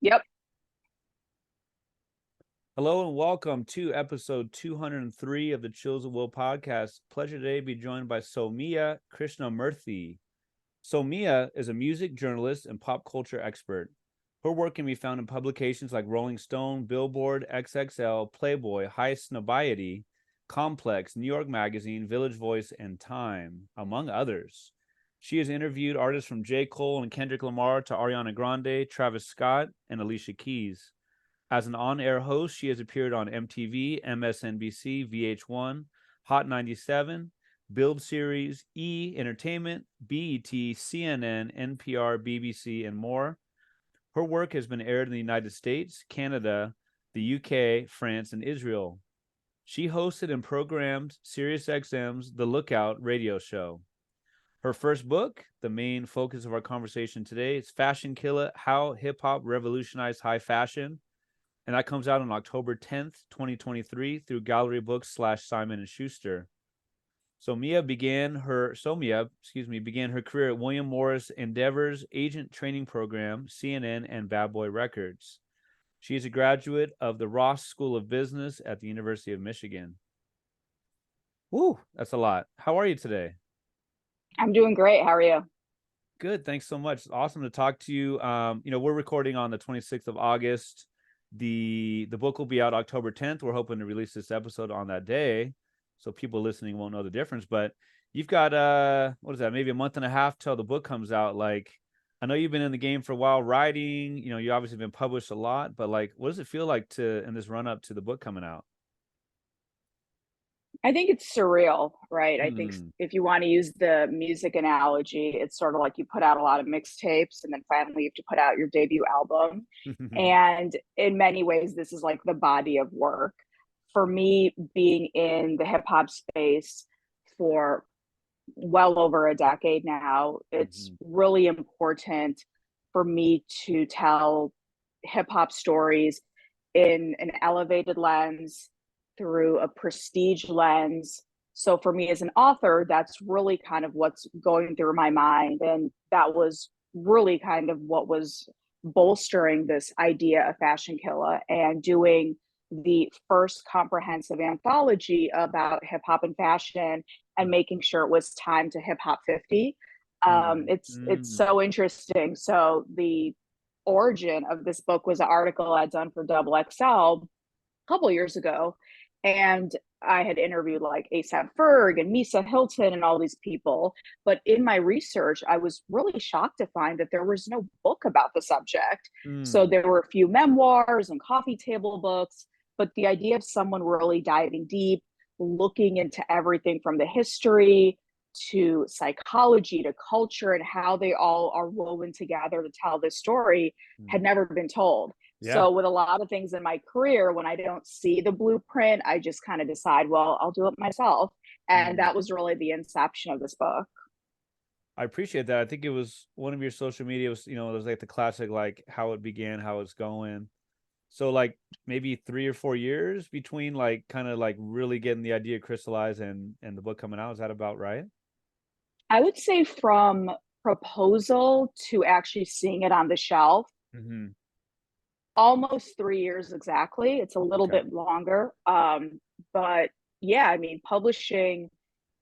Yep. Hello and welcome to episode 203 of the Chills of Will podcast. Pleasure today to be joined by Sowmya Krishnamurthy. Sowmya is a music journalist and pop culture expert. Her work can be found in publications like Rolling Stone, Billboard, XXL, Playboy, Snobiety, Complex, New York Magazine, Village Voice, and Time, among others. She has interviewed artists from J. Cole and Kendrick Lamar to Ariana Grande, Travis Scott, and Alicia Keys. As an on-air host, she has appeared on MTV, MSNBC, VH1, Hot 97, Build Series, E! Entertainment, BET, CNN, NPR, BBC, and more. Her work has been aired in the United States, Canada, the UK, France, and Israel. She hosted and programmed SiriusXM's The Lookout radio show. Her first book, the main focus of our conversation today, is Fashion Killa: How Hip-Hop Revolutionized High Fashion. And that comes out on October 10th, 2023 through Gallery Books /Simon & Schuster. Sowmya began her career at William Morris Endeavor's agent training program, CNN, and Bad Boy Records. She is a graduate of the Ross School of Business at the University of Michigan. Woo, that's a lot. How are you today? I'm doing great. How are you? Good, thanks so much. It's awesome to talk to you. We're recording on the 26th of August. The book will be out October 10th. We're hoping to release this episode on that day, so people listening won't know the difference. But you've got maybe a month and a half till the book comes out. Like, I know you've been in the game for a while writing. You obviously been published a lot, but like, what does it feel like in this run up to the book coming out? I think it's surreal, right? I think Hmm. if you want to use the music analogy, it's sort of like you put out a lot of mixtapes and then finally you have to put out your debut album. And in many ways, this is like the body of work. For me, being in the hip hop space for well over a decade now, it's really important for me to tell hip hop stories in an elevated lens, through a prestige lens. So for me as an author, that's really kind of what's going through my mind. And that was really kind of what was bolstering this idea of Fashion Killa and doing the first comprehensive anthology about hip hop and fashion and making sure it was time to hip hop 50. It's so interesting. So the origin of this book was an article I'd done for Double XL a couple years ago, and I had interviewed like ASAP Ferg and Misa Hilton and all these people. But in my research, I was really shocked to find that there was no book about the subject. So there were a few memoirs and coffee table books, but the idea of someone really diving deep, looking into everything from the history to psychology to culture and how they all are woven together to tell this story had never been told. Yeah. So with a lot of things in my career, when I don't see the blueprint, I just kind of decide, well, I'll do it myself. And that was really the inception of this book. I appreciate that. I think it was one of your social media was, it was like the classic, like how it began, how it's going. So like maybe 3 or 4 years between like kind of like really getting the idea crystallized and the book coming out. Is that about right? I would say from proposal to actually seeing it on the shelf, Mm-hmm. almost 3 years exactly. It's a little Okay. bit longer. But yeah, I mean, publishing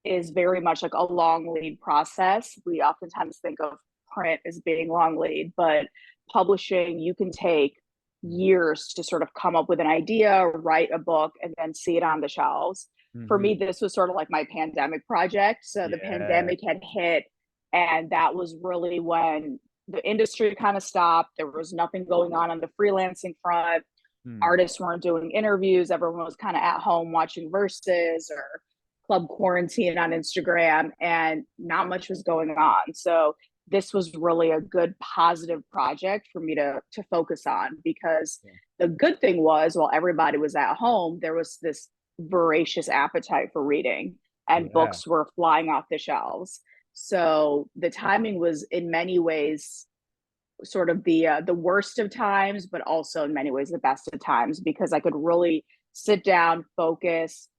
is very much like a long lead process. We oftentimes think of print as being long lead, but publishing, you can take years to sort of come up with an idea, write a book, and then see it on the shelves. For me, Mm-hmm. this was sort of like my pandemic project. So the Yeah. pandemic had hit, and that was really when the industry kind of stopped. There was nothing going on the freelancing front. Hmm. Artists weren't doing interviews. Everyone was kind of at home watching Verses or Club Quarantine on Instagram, and not much was going on. So this was really a good positive project for me to focus on, because the good thing was, while everybody was at home, there was this voracious appetite for reading, and Yeah. books were flying off the shelves. So the timing was in many ways sort of the worst of times, but also in many ways the best of times, because I could really sit down, focus,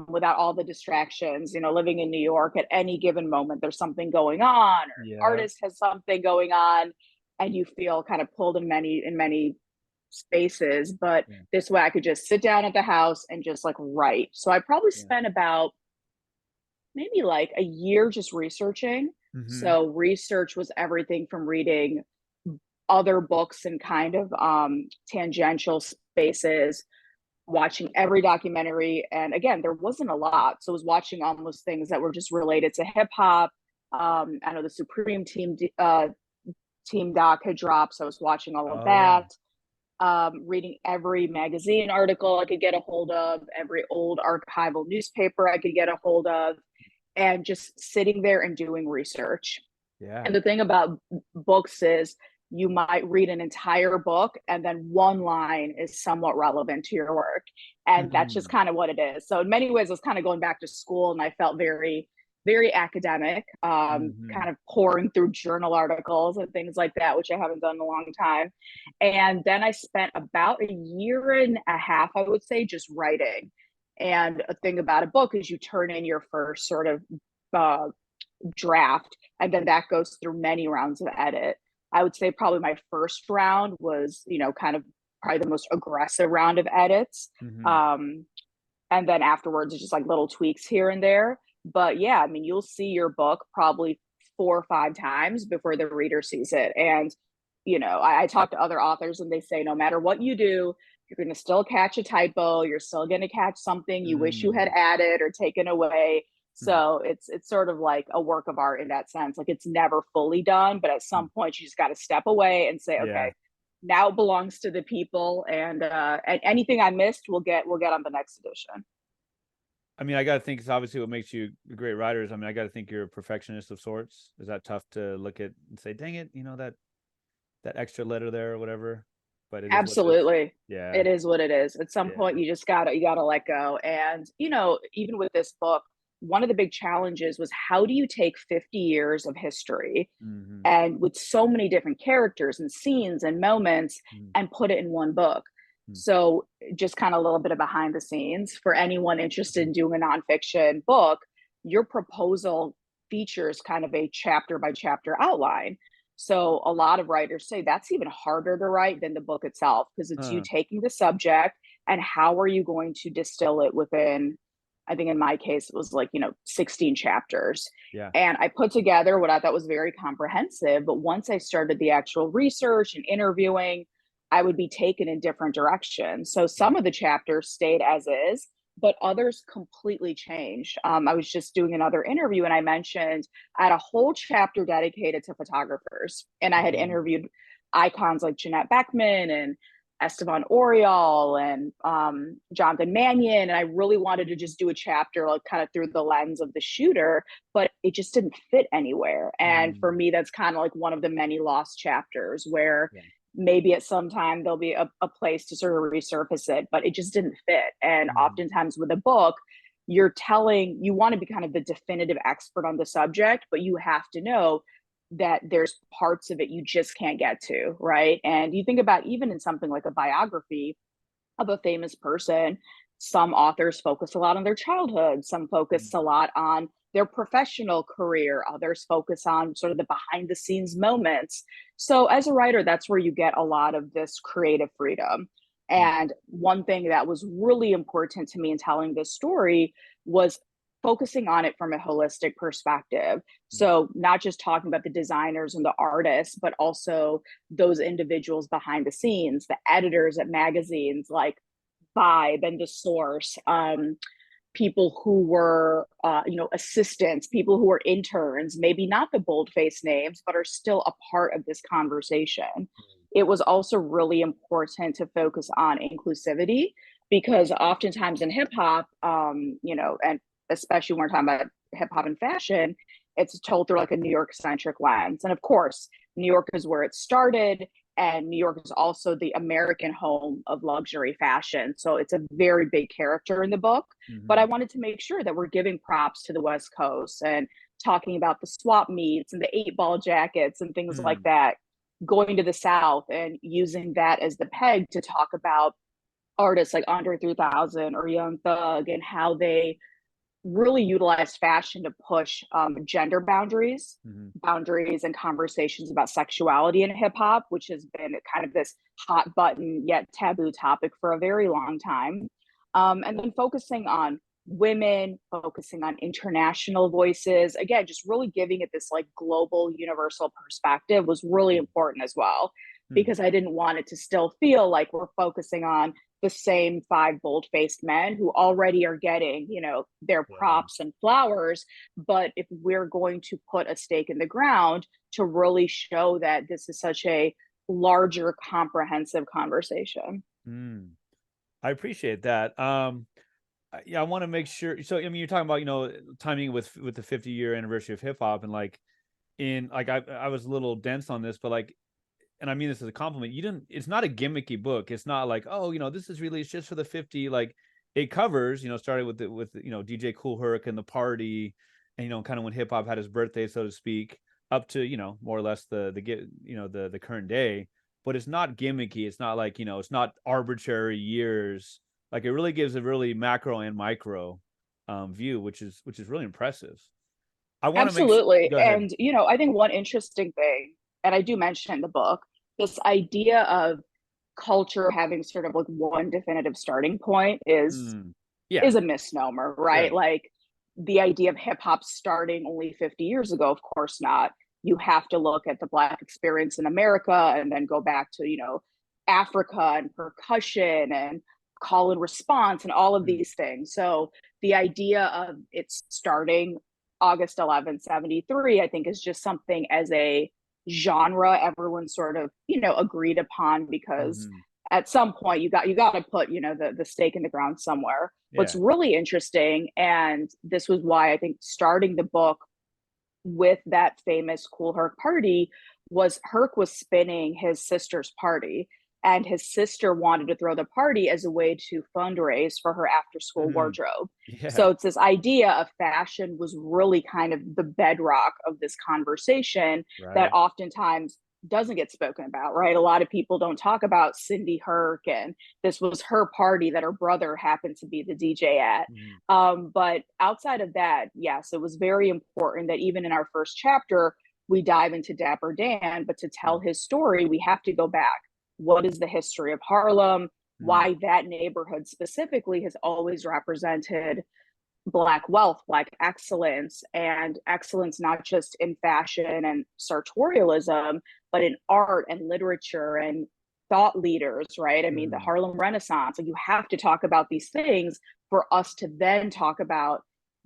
without all the distractions. Living in New York, at any given moment, there's something going on, or an Yeah. artist has something going on. and you feel kind of pulled in many spaces. But this way I could just sit down at the house and just like write. So I probably spent about maybe like a year just researching. So research was everything from reading other books and kind of tangential spaces, watching every documentary. And again, there wasn't a lot. So I was watching almost things that were just related to hip hop. I know the Supreme Team doc had dropped, so I was watching all of that. Reading every magazine article I could get a hold of, every old archival newspaper I could get a hold of, and just sitting there and doing research. And the thing about books is you might read an entire book and then one line is somewhat relevant to your work. And that's just kind of what it is. So in many ways, I was kind of going back to school, and I felt very, very academic, kind of pouring through journal articles and things like that, which I haven't done in a long time. And then I spent about a year and a half, I would say, just writing. And a thing about a book is you turn in your first sort of draft, and then that goes through many rounds of edit. I would say probably my first round was, kind of probably the most aggressive round of edits. And then afterwards, it's just like little tweaks here and there. But yeah, I mean, you'll see your book probably 4 or 5 times before the reader sees it. And, I talk to other authors and they say, no matter what you do, you're going to still catch a typo. You're still going to catch something you wish you had added or taken away. So it's sort of like a work of art in that sense. Like it's never fully done, but at some point you just got to step away and say, okay, now it belongs to the people, and anything I missed, we'll get on the next edition. I mean, I got to think it's obviously what makes you a great writer. I mean, I got to think you're a perfectionist of sorts. Is that tough to look at and say, dang it, that extra letter there or whatever? But it is absolutely. It is what it is. At some point you just gotta let go. And even with this book, one of the big challenges was, how do you take 50 years of history and with so many different characters and scenes and moments and put it in one book? So just kind of a little bit of behind the scenes for anyone interested in doing a nonfiction book, your proposal features kind of a chapter by chapter outline. So a lot of writers say that's even harder to write than the book itself, because it's you taking the subject and how are you going to distill it within, I think in my case, it was like, 16 chapters. And I put together what I thought was very comprehensive. But once I started the actual research and interviewing, I would be taken in different directions. So some of the chapters stayed as is, but others completely changed. I was just doing another interview and I mentioned I had a whole chapter dedicated to photographers. And I had interviewed icons like Jeanette Beckman and Esteban Oriol and Jonathan Mannion. And I really wanted to just do a chapter like kind of through the lens of the shooter, but it just didn't fit anywhere. And for me, that's kind of like one of the many lost chapters where maybe at some time there'll be a place to sort of resurface it, but it just didn't fit. And oftentimes with a book, you want to be kind of the definitive expert on the subject, but you have to know that there's parts of it you just can't get to, right? And you think about even in something like a biography of a famous person, some authors focus a lot on their childhood, some focus a lot on their professional career, others focus on sort of the behind the scenes moments. So as a writer, that's where you get a lot of this creative freedom. And one thing that was really important to me in telling this story was focusing on it from a holistic perspective. So not just talking about the designers and the artists, but also those individuals behind the scenes, the editors at magazines like Vibe and The Source, people who were, assistants, people who were interns, maybe not the bold-faced names, but are still a part of this conversation. It was also really important to focus on inclusivity, because oftentimes in hip hop, and especially when we're talking about hip hop and fashion, it's told through like a New York centric lens. And of course, New York is where it started. And New York is also the American home of luxury fashion. So it's a very big character in the book. But I wanted to make sure that we're giving props to the West Coast and talking about the swap meets and the 8-ball jackets and things like that, going to the South and using that as the peg to talk about artists like Andre 3000 or Young Thug and how they really utilized fashion to push gender boundaries, Mm-hmm. boundaries and conversations about sexuality in hip hop, which has been kind of this hot button yet taboo topic for a very long time. And then focusing on women, focusing on international voices, again, just really giving it this like global, universal perspective was really important as well, because I didn't want it to still feel like we're focusing on the same five bold-faced men who already are getting, you know, their props and flowers. But if we're going to put a stake in the ground to really show that this is such a larger, comprehensive conversation. I appreciate that. Yeah, I want to make sure. So, I mean, you're talking about, you know, timing with the 50-year anniversary of hip hop, and like in like I was a little dense on this, but like, and I mean this as a compliment. You didn't. It's not a gimmicky book. It's not like, oh, you know, this is released just for the 50. Like, it covers, you know, started with you know, DJ Kool Herc and the party, and you know, kind of when hip hop had his birthday, so to speak, up to, you know, more or less the you know, the current day. But it's not gimmicky. It's not like, you know, it's not arbitrary years. Like, it really gives a really macro and micro view, which is really impressive. I want to make sure. Absolutely. Go ahead. And, you know, I think one interesting thing, and I do mention in the book, this idea of culture having sort of like one definitive starting point Yeah, is a misnomer, right? right. Like the idea of hip hop starting only 50 years ago, of course not. You have to look at the Black experience in America and then go back to, you know, Africa and percussion and call and response and all of these things. So the idea of it's starting August 11th, 73, I think is just something as a genre everyone sort of, you know, agreed upon, because at some point you got to put, you know, the stake in the ground somewhere. What's Yeah. really interesting, and this was why I think starting the book with that famous Kool Herc party, was Herc was spinning his sister's party, and his sister wanted to throw the party as a way to fundraise for her after school wardrobe. Yeah. So it's this idea of fashion was really kind of the bedrock of this conversation that Right. oftentimes doesn't get spoken about, right? A lot of people don't talk about Cindy Herc, and this was her party that her brother happened to be the DJ at. But outside of that, yes, it was very important that even in our first chapter, we dive into Dapper Dan, but to tell his story, we have to go back. What is the history of Harlem? Why that neighborhood specifically has always represented Black wealth, Black excellence, and excellence not just in fashion and sartorialism, but in art and literature and thought leaders, right? I mean, the Harlem Renaissance. Like, you have to talk about these things for us to then talk about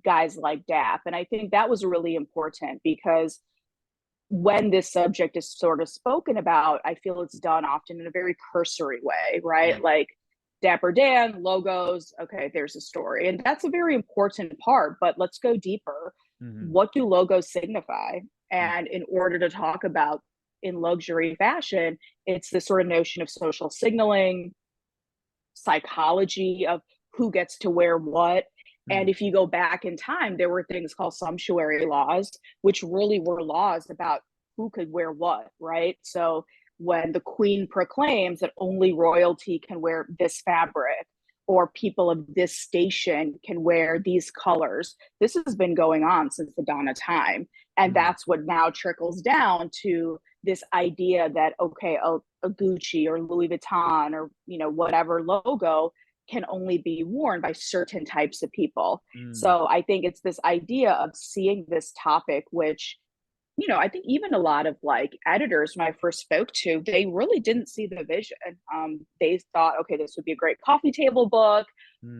guys like Dap. And I think that was really important, because when this subject is sort of spoken about, I feel it's done often in a very cursory way, right? Like Dapper Dan, logos, okay, there's a story. And that's a very important part, but let's go deeper. What do logos signify? And in order to talk about in luxury fashion, it's this sort of notion of social signaling, psychology of who gets to wear what. And if you go back in time, there were things called sumptuary laws, which really were laws about who could wear what, right? So when the queen proclaims that only royalty can wear this fabric, or people of this station can wear these colors, this has been going on since the dawn of time. And that's what now trickles down to this idea that, okay, a Gucci or Louis Vuitton or, you know, whatever logo can only be worn by certain types of people. So I think it's this idea of seeing this topic, which, you know, I think even a lot of like editors, when I first spoke to, they really didn't see the vision. They thought, okay, this would be a great coffee table book,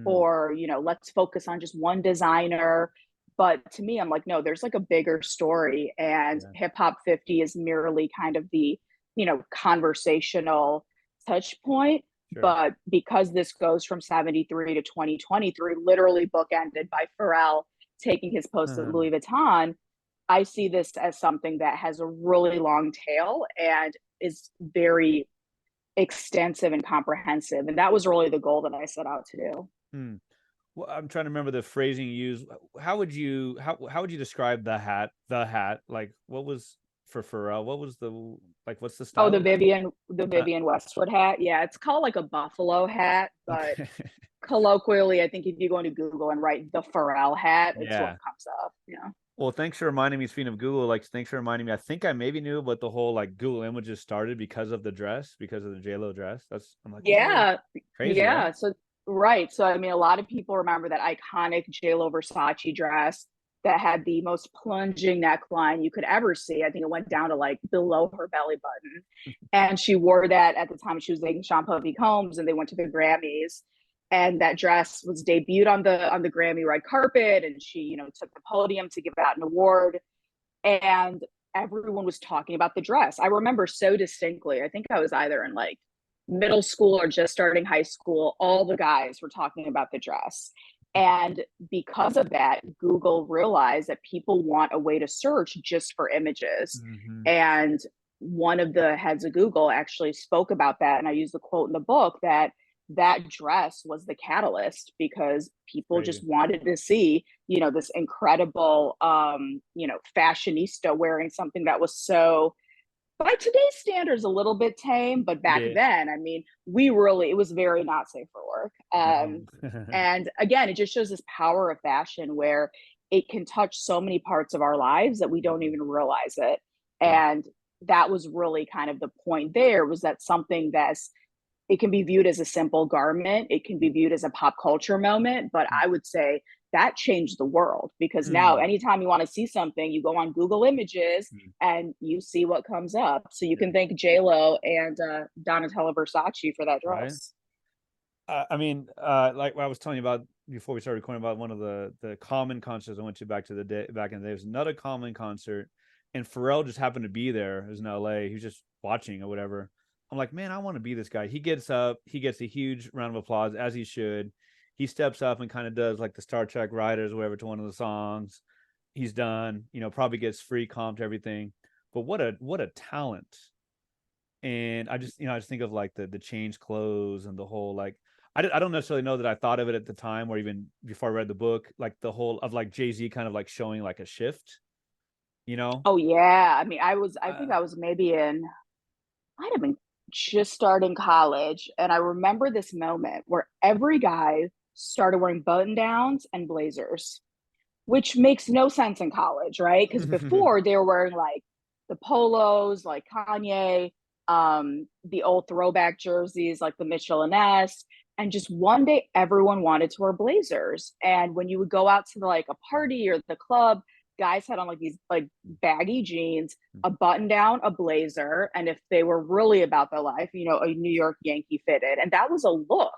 or, you know, let's focus on just one designer. But to me, I'm like, no, there's like a bigger story, and Hip Hop 50 is merely kind of the, you know, conversational touch point. But because this goes from 73 to 2023, literally bookended by Pharrell taking his post at Louis Vuitton, I see this as something that has a really long tail and is very extensive and comprehensive. And that was really the goal that I set out to do. Well, I'm trying to remember the phrasing you used. How would you describe the hat? The hat, like, what was for Pharrell? What was what's the Oh, style of that? the Uh, Vivian Westwood hat. Yeah, it's called like a buffalo hat, but okay. colloquially, I think if you go into Google and write the Pharrell hat, it's what Yeah. comes up. Yeah. Well, thanks for reminding me, speaking of Google, like thanks for reminding me. I think I maybe knew, but the whole like Google images started because of the dress, because of the JLo dress. I'm like, whoa, Yeah. crazy, right? Yeah. So right. So I mean, a lot of people remember that iconic JLo Versace dress that had the most plunging neckline you could ever see. I think it went down to like below her belly button. And she wore that at the time she was dating Sean Puffy Combs, and they went to the Grammys. And that dress was debuted on the Grammy red carpet, and she, took the podium to give out an award, and everyone was talking about the dress. I remember so distinctly. I think I was either in like middle school or just starting high school. All the guys were talking about the dress. And because of that, Google realized that people want a way to search just for images. Mm-hmm. And one of the heads of Google actually spoke about that. And I use the quote in the book that that dress was the catalyst because people Crazy. just wanted to see, this incredible, fashionista wearing something that was so, by today's standards, a little bit tame, but back Yeah. then, I mean, it was very not safe for work. No. And again, it just shows this power of fashion where it can touch so many parts of our lives that we don't even realize it. Yeah. And that was really kind of the point there, was that something that's, it can be viewed as a simple garment, it can be viewed as a pop culture moment, but I would say that changed the world because now Mm. anytime you want to see something, you go on Google Images Mm. and you see what comes up. So you Yeah. can thank J-Lo and Donatella Versace for that Right. dress. I mean, like what I was telling you about before we started recording about one of the Common concerts I went to back in the day. There was another Common concert, and Pharrell just happened to be there. It was in L.A. He was just watching or whatever. I'm like, man, I want to be this guy. He gets up, he gets a huge round of applause as he should. He steps up and kind of does like the Star Trek Riders or whatever to one of the songs. He's done, probably gets free comp to everything. But what a talent. And I just think of like the change clothes and the whole like I don't necessarily know that I thought of it at the time or even before I read the book, like the whole of like Jay Z kind of like showing like a shift, you know? Oh yeah, I mean, I think Uh, I was maybe might have been just starting college, and I remember this moment where every guy started wearing button downs and blazers, which makes no sense in college, right? Because before they were wearing like the polos, like Kanye, the old throwback jerseys, like the Mitchell and S. And just one day, everyone wanted to wear blazers. And when you would go out to like a party or the club, guys had on like these like baggy jeans, a button down, a blazer, and if they were really about their life, a New York Yankee fitted. And that was a look.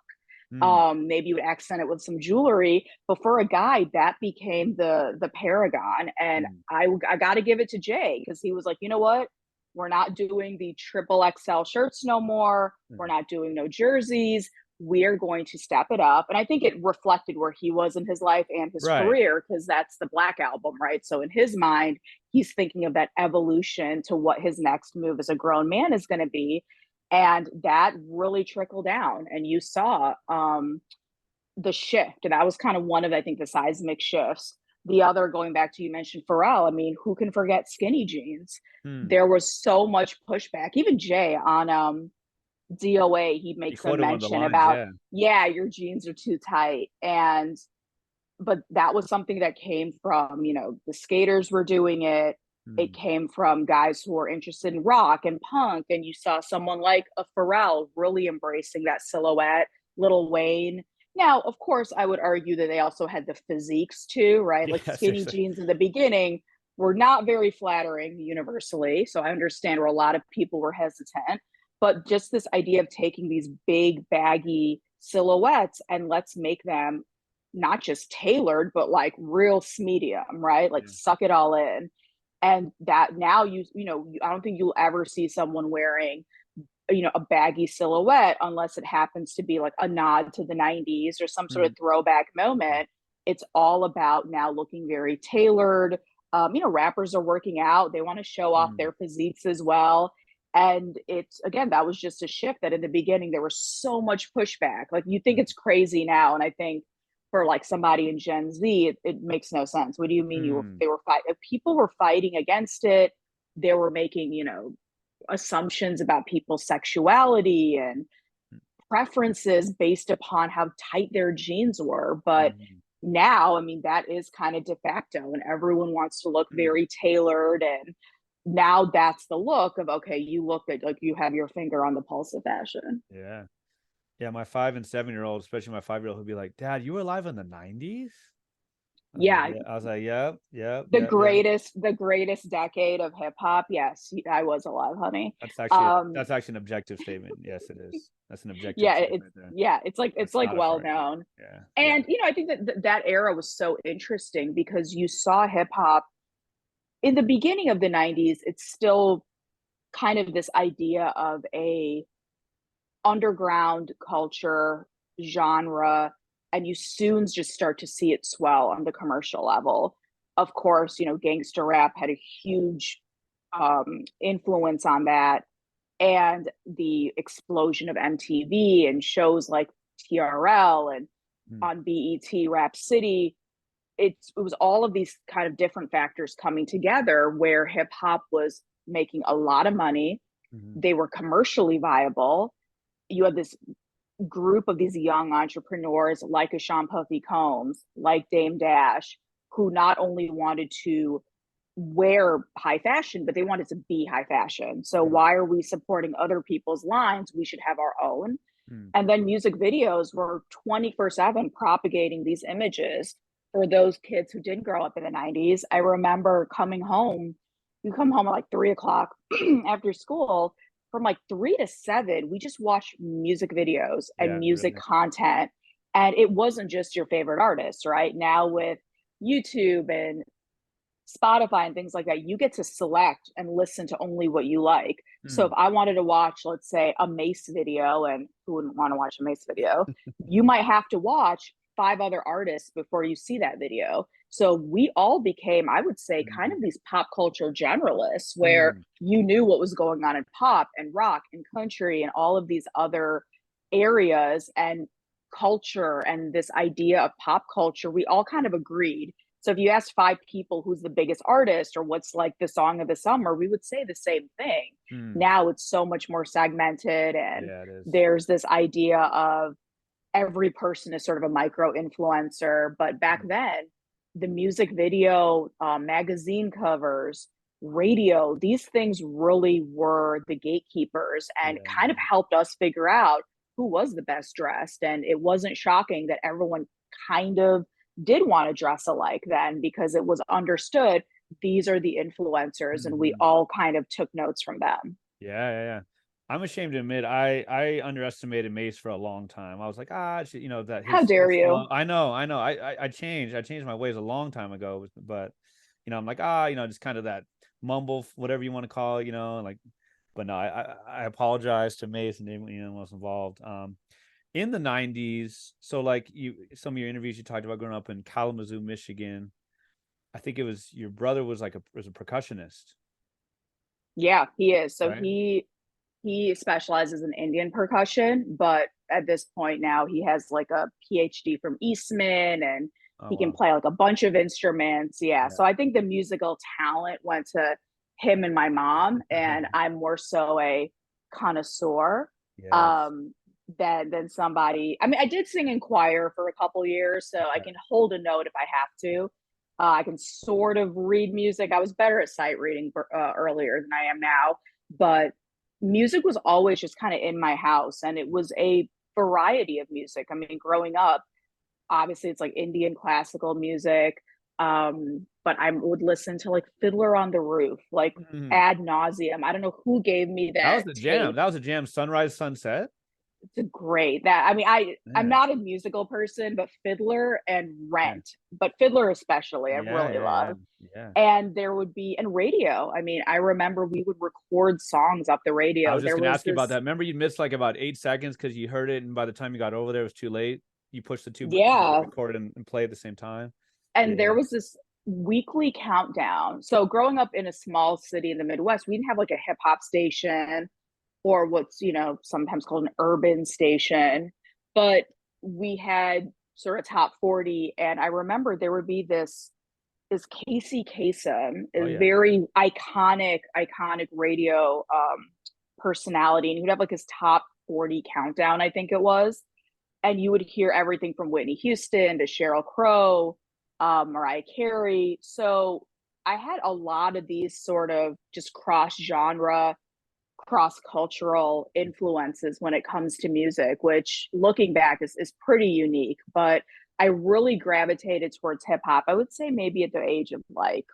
mm, Maybe you would accent it with some jewelry, but for a guy that became the paragon. And mm, I got to give it to Jay because he was like, you know what, we're not doing the triple XL shirts no more, we're mm. not doing no jerseys, we're going to step it up. And I think it reflected where he was in his life and his Right. career, because that's the Black Album, right? So in his mind, he's thinking of that evolution to what his next move as a grown man is going to be, and that really trickled down, and you saw the shift. And that was kind of one of, I think, the seismic shifts. The other, going back to, you mentioned Pharrell, I mean, who can forget skinny jeans? Mm. There was so much pushback. Even Jay on DOA, he He makes a quoted one of the mention lines, about, yeah. yeah, your jeans are too tight. And but that was something that came from, the skaters were doing it. It Mm. came from guys who were interested in rock and punk. And you saw someone like a Pharrell really embracing that silhouette, Lil Wayne. Now, of course, I would argue that they also had the physiques too, right? Like Yeah, skinny seriously. jeans in the beginning were not very flattering universally. So I understand where a lot of people were hesitant. But just this idea of taking these big, baggy silhouettes and let's make them not just tailored, but like real medium, right? Like Yeah. suck it all in. And that now I don't think you'll ever see someone wearing, a baggy silhouette unless it happens to be like a nod to the 90s or some sort of Mm. throwback moment. It's all about now looking very tailored. Rappers are working out, they want to show off Mm. their physiques as well. And it's, again, that was just a shift that in the beginning there was so much pushback. Like, you think it's crazy now, and I think for like somebody in Gen Z, it makes no sense. What do you mean Mm. they were fighting? People were fighting against it. they were making, you know, assumptions about people's sexuality and preferences based upon how tight their jeans were. But now, I mean, that is kind of de facto, and everyone wants to look very tailored. And now that's the look of, okay, you look at, like, you have your finger on the pulse of fashion. Yeah. Yeah. My 5 and 7-year-old, especially my 5-year-old, who'd be like, Dad, you were alive in the 90s? Yeah. I was like, yep. The greatest decade of hip hop. Yes, I was alive, honey. That's actually an objective statement. Yes, it is. That's an objective Yeah, statement it's there. yeah, it's like well known. Yeah. And you know, I think that that era was so interesting because you saw hip hop in the beginning of the 90s. It's still kind of this idea of a underground culture genre, and you soon just start to see it swell on the commercial level. Of course, you know, gangster rap had a huge influence on that, and the explosion of MTV and shows like TRL and on BET Rap City. It was all of these kind of different factors coming together where hip hop was making a lot of money. They were commercially viable. You had this group of these young entrepreneurs like a Sean Puffy Combs, like Dame Dash, who not only wanted to wear high fashion, but they wanted to be high fashion. So why are we supporting other people's lines? We should have our own. And then music videos were 24/7 propagating these images for those kids who didn't grow up in the 90s. I remember coming home, you come home at like 3 o'clock after school. From like 3 to 7, we just watched music videos and music content. And it wasn't just your favorite artists, right? Now with YouTube and Spotify and things like that, you get to select and listen to only what you like. So if I wanted to watch, let's say, a Mace video, and who wouldn't want to watch a Mace video, you might have to watch 5 other artists before you see that video. So we all became, I would say, kind of these pop culture generalists where you knew what was going on in pop and rock and country and all of these other areas and culture, and this idea of pop culture, we all kind of agreed. So if you asked 5 people who's the biggest artist or what's like the song of the summer, we would say the same thing. Now it's so much more segmented, and there's this idea of every person is sort of a micro influencer. But back then, the music video, magazine covers, radio, these things really were the gatekeepers and kind of helped us figure out who was the best dressed. And it wasn't shocking that everyone kind of did want to dress alike then, because it was understood these are the influencers, and we all kind of took notes from them. Yeah. I'm ashamed to admit I underestimated Mace for a long time. I was like, you know, that his, how dare you? flow. I know. I changed my ways a long time ago, but you know, I'm like, you know, just kind of that mumble, whatever you want to call it, you know, like. But no, I apologize to Mace and anyone else involved. In the 90s, so like some of your interviews you talked about growing up in Kalamazoo, Michigan. I think it was your brother was a percussionist. Yeah, he is. So right? he specializes in Indian percussion, but at this point now he has like a PhD from Eastman, and he can play like a bunch of instruments. Yeah. So I think the musical talent went to him and my mom, and I'm more so a connoisseur. Yes. Than somebody. I mean, I did sing in choir for a couple years, so I can hold a note if I have to. I can sort of read music. I was better at sight reading earlier than I am now, but music was always just kind of in my house, and it was a variety of music. I mean, growing up, obviously it's like Indian classical music, but I would listen to like Fiddler on the Roof, like ad nauseum. I don't know who gave me That was that the tape. jam. That was a jam. Sunrise, sunset. It's great. I'm not a musical person, but Fiddler and Rent, but Fiddler especially, I really love. Yeah. And there would be, and radio. I mean, I remember we would record songs up the radio. I was just gonna ask you about that. Remember, you missed like about 8 seconds because you heard it, and by the time you got over there, it was too late. You pushed the 2 buttons, record and play at the same time. And there was this weekly countdown. So growing up in a small city in the Midwest, we didn't have like a hip hop station or what's, you know, sometimes called an urban station, but we had sort of top 40. And I remember there would be this is Casey Kasem, Oh is yeah. very iconic radio personality, and he would have like his top 40 countdown, I think it was, and you would hear everything from Whitney Houston to Sheryl Crow, Mariah Carey. So I had a lot of these sort of just cross genre, cross cultural influences when it comes to music, which looking back is pretty unique. But I really gravitated towards hip hop. I would say maybe at the age of like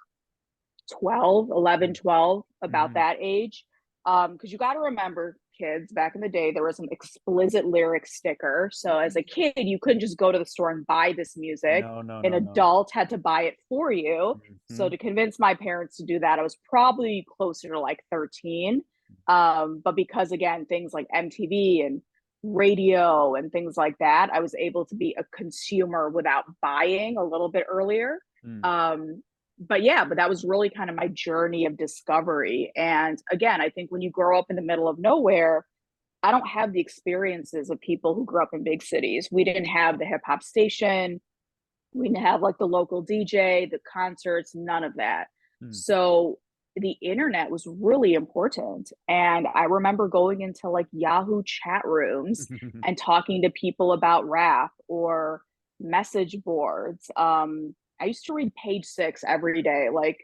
12, 11, 12, about that age. Because you got to remember, kids, back in the day, there was an explicit lyric sticker. So as a kid, you couldn't just go to the store and buy this music. An No. adult had to buy it for you. So to convince my parents to do that, I was probably closer to like 13. But because, again, things like MTV and radio and things like that, I was able to be a consumer without buying a little bit earlier. But yeah, but that was really kind of my journey of discovery. And again, I think when you grow up in the middle of nowhere, I don't have the experiences of people who grew up in big cities. We didn't have the hip hop station. We didn't have like the local DJ, the concerts, none of that. So the internet was really important. And I remember going into like Yahoo chat rooms and talking to people about rap or message boards. I used to read Page Six every day. Like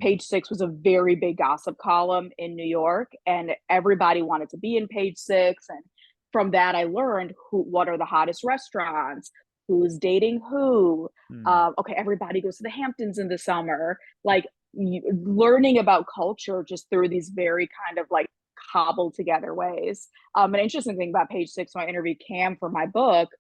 Page Six was a very big gossip column in New York, and everybody wanted to be in Page Six. And from that, I learned what are the hottest restaurants, who's dating who. Okay, everybody goes to the Hamptons in the summer. Like learning about culture just through these very kind of like cobbled together ways. An interesting thing about Page Six, when I interviewed Cam for my book,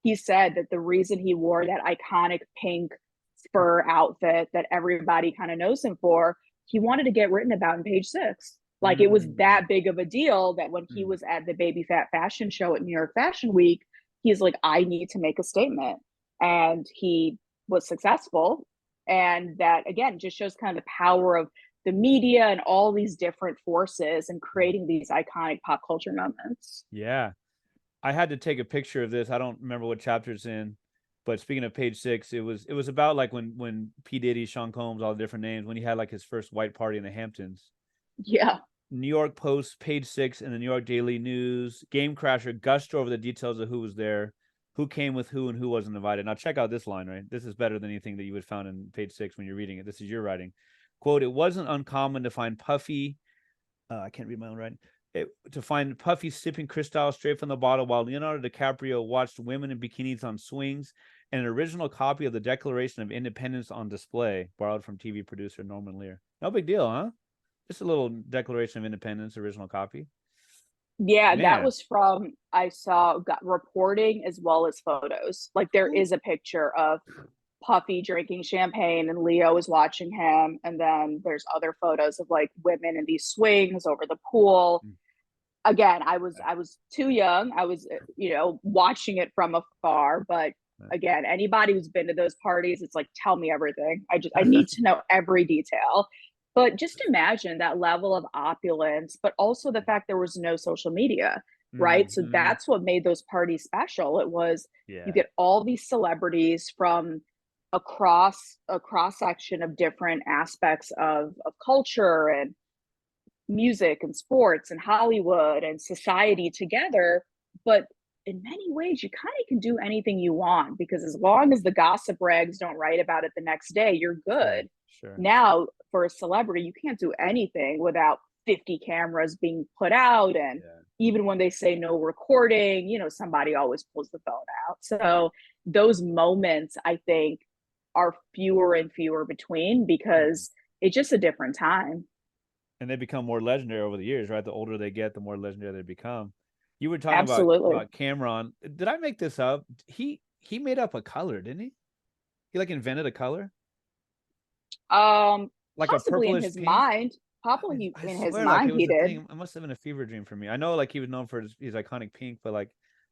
he said that the reason he wore that iconic pink spur outfit that everybody kind of knows him for, he wanted to get written about in Page Six. Like it was that big of a deal that when he was at the Baby Fat Fashion Show at New York Fashion Week, he's like, I need to make a statement. And he was successful. And that, again, just shows kind of the power of the media and all these different forces and creating these iconic pop culture moments. Yeah. I had to take a picture of this. I don't remember what chapter it's in. But speaking of Page Six, it was about like when P. Diddy, Sean Combs, all the different names, when he had like his first white party in the Hamptons. Yeah. New York Post, Page Six, and the New York Daily News, Game Crasher gushed over the details of who was there, who came with who, and who wasn't invited. Now check out this line, right? This is better than anything that you would found in Page Six when you're reading it. This is your writing. Quote, it wasn't uncommon to find Puffy, I can't read my own writing, to find Puffy sipping Cristal straight from the bottle while Leonardo DiCaprio watched women in bikinis on swings, and an original copy of the Declaration of Independence on display, borrowed from TV producer Norman Lear. No big deal, huh? Just a little Declaration of Independence, original copy. Yeah, that was from, I saw reporting as well as photos. Like there is a picture of Puffy drinking champagne and Leo is watching him. And then there's other photos of like women in these swings over the pool. Again, I was too young. I was, watching it from afar. But again, anybody who's been to those parties, it's like, tell me everything. I need to know every detail. But just imagine that level of opulence, but also the fact there was no social media, right? So that's what made those parties special. It was, you get all these celebrities from a cross section of different aspects of culture and music and sports and Hollywood and society together. But in many ways, you kind of can do anything you want, because as long as the gossip rags don't write about it the next day, you're good. Sure. Now, for a celebrity, you can't do anything without 50 cameras being put out. And even when they say no recording, somebody always pulls the phone out. So those moments, I think, are fewer and fewer between, because it's just a different time. And they become more legendary over the years, right? The older they get, the more legendary they become. You were talking about Cameron. Did I make this up? He made up a color, didn't he? He like invented a color? Like Possibly a in his pink? mind. Probably in his mind he did. It must have been a fever dream for me. I know like he was known for his iconic pink, but like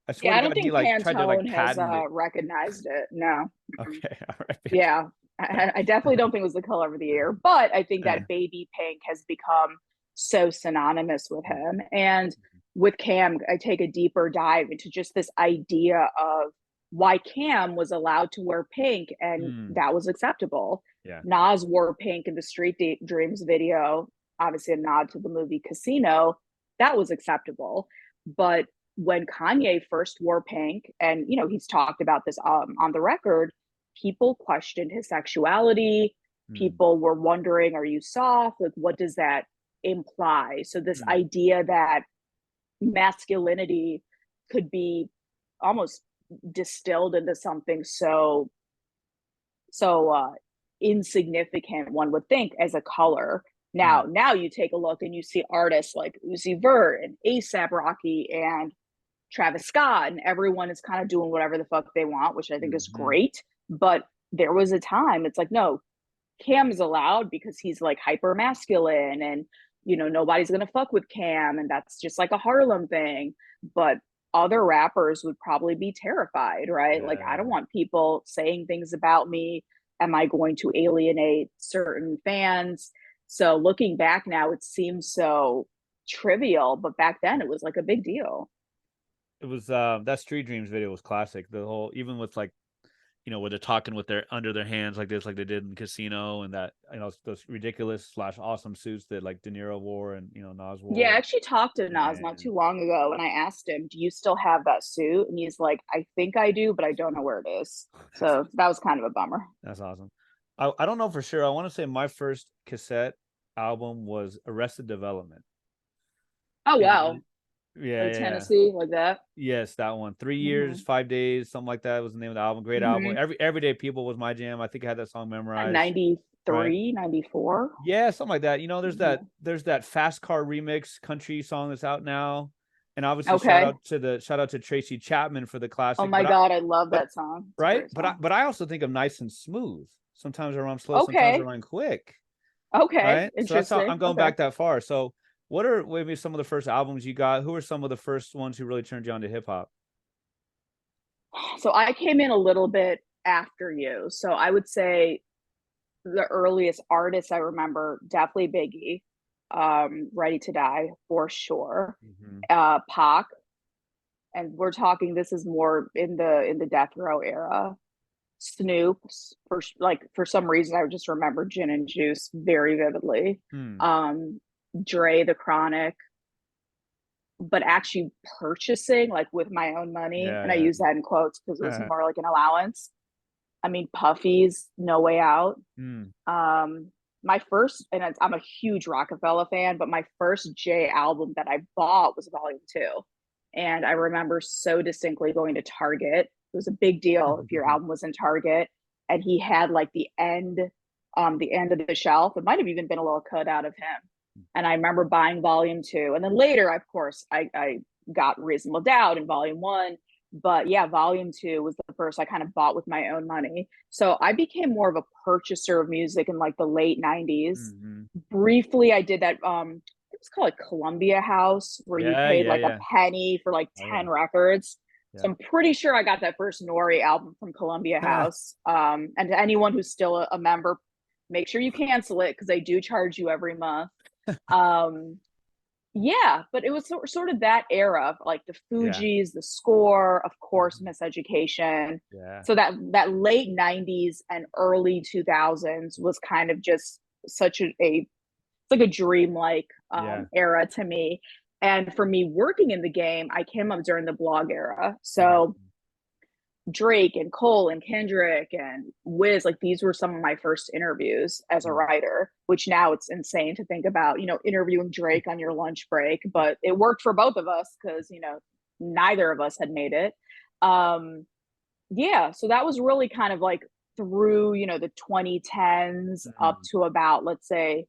I Yeah, swear I to don't God, think he like Pantone tried to like has patent it. recognized it. No. Okay, all right. Yeah, I definitely don't think it was the color of the year, but I think that baby pink has become so synonymous with him. And with Cam, I take a deeper dive into just this idea of why Cam was allowed to wear pink and that was acceptable. Yeah. Nas wore pink in the Dreams video, obviously a nod to the movie Casino. That was acceptable. But when Kanye first wore pink, and he's talked about this on the record, people questioned his sexuality. People were wondering, are you soft? Like, what does that imply? So this idea that masculinity could be almost distilled into something so insignificant, one would think, as a color. Now you take a look and you see artists like Uzi Vert and ASAP Rocky and Travis Scott, and everyone is kind of doing whatever the fuck they want, which I think is great. But there was a time it's like, no, Cam is allowed because he's like hyper masculine, and nobody's gonna fuck with Cam, and that's just like a Harlem thing. But other rappers would probably be terrified, right? Like, I don't want people saying things about me. Am I going to alienate certain fans? So looking back now, it seems so trivial, but back then it was like a big deal. It was that Street Dreams video was classic. The whole, even with like, where they're talking with their under their hands like this, like they did in Casino, and that those ridiculous / awesome suits that like De Niro wore and Nas wore. Yeah, I actually talked to Nas not too long ago, and I asked him, "Do you still have that suit?" And he's like, "I think I do, but I don't know where it is." So that was kind of a bummer. That's awesome. I don't know for sure. I want to say my first cassette album was Arrested Development. Oh wow. Yeah, like Tennessee, like that. Yes, that one. 3 years, 5 days, something like that was the name of the album. Great album. Everyday People was my jam. I think I had that song memorized. 93, 94. Yeah, something like that. There's that Fast Car remix country song that's out now. And obviously shout out to Tracy Chapman for the classic. Oh my God, I love that song. It's right? Song. But I also think of Nice and Smooth. Sometimes I run slow, sometimes I run quick. Okay. Right? So that's how I'm going back that far. So what are maybe some of the first albums you got? Who are some of the first ones who really turned you on to hip hop? So I came in a little bit after you. So I would say the earliest artists I remember, definitely Biggie, Ready to Die for sure. Pac, and we're talking, this is more in the Death Row era. Snoop, for some reason I just remember Gin and Juice very vividly. Dre, The Chronic, but actually purchasing like with my own money, and I use that in quotes because it was more like an allowance. I mean, Puffy's No Way Out. My first, and I'm a huge Rockefeller fan, but my first Jay album that I bought was Volume 2. And I remember so distinctly going to Target. It was a big deal if your album was in Target, and he had like the end of the shelf. It might have even been a little cut out of him. And I remember buying Volume 2. And then later, of course, I got Reasonable Doubt in Volume 1. But yeah, Volume 2 was the first I kind of bought with my own money. So I became more of a purchaser of music in like the late 90s. Briefly, I did that, it was called like Columbia House, where you paid a penny for like 10 records. So I'm pretty sure I got that first Nori album from Columbia House. And to anyone who's still a member, make sure you cancel it because they do charge you every month. Yeah, but it was sort of that era of like the Fugees, the Score, of course, Miseducation. So that late 90s and early 2000s was kind of just such it's like a dreamlike era to me. And for me working in the game, I came up during the blog era. So Drake and Cole and Kendrick and Wiz, like these were some of my first interviews as a writer, which now it's insane to think about, interviewing Drake on your lunch break, but it worked for both of us because, neither of us had made it. Yeah, so that was really kind of like through, the 2010s up to about, let's say,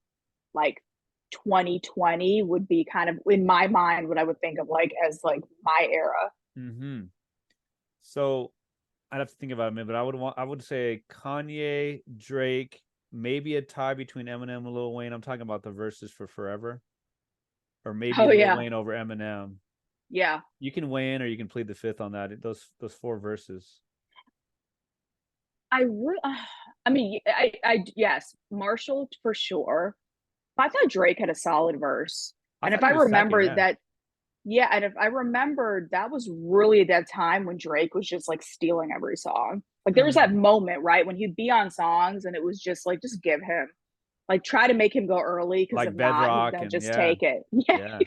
like 2020 would be kind of in my mind what I would think of like as like my era. So I'd have to think about it a minute, but I would say Kanye, Drake, maybe a tie between Eminem and Lil Wayne. I'm talking about the verses for Forever, or maybe Lil Wayne over Eminem. Yeah, you can weigh in or you can plead the fifth on that. Those 4 verses. I mean, I yes, Marshall for sure. I thought Drake had a solid verse, and if I remember that. And if I remember, that was really that time when Drake was just like stealing every song. Like there was that moment, right, when he'd be on songs and it was just like, just give him, like, try to make him go early, because Like if not, he's Bedrock gonna and just take it. Yeah, yeah,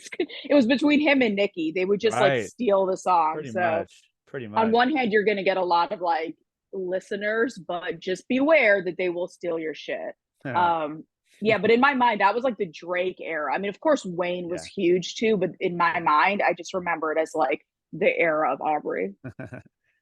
it was between him and Nicki. They would just like right. steal the song. Pretty So much. Pretty on much. one hand, you're gonna get a lot of like listeners, but just beware that they will steal your shit. Um, yeah, but in my mind, that was like the Drake era. I mean, of course, Wayne was Yeah. huge too, but in my mind, I just remember it as like the era of Aubrey.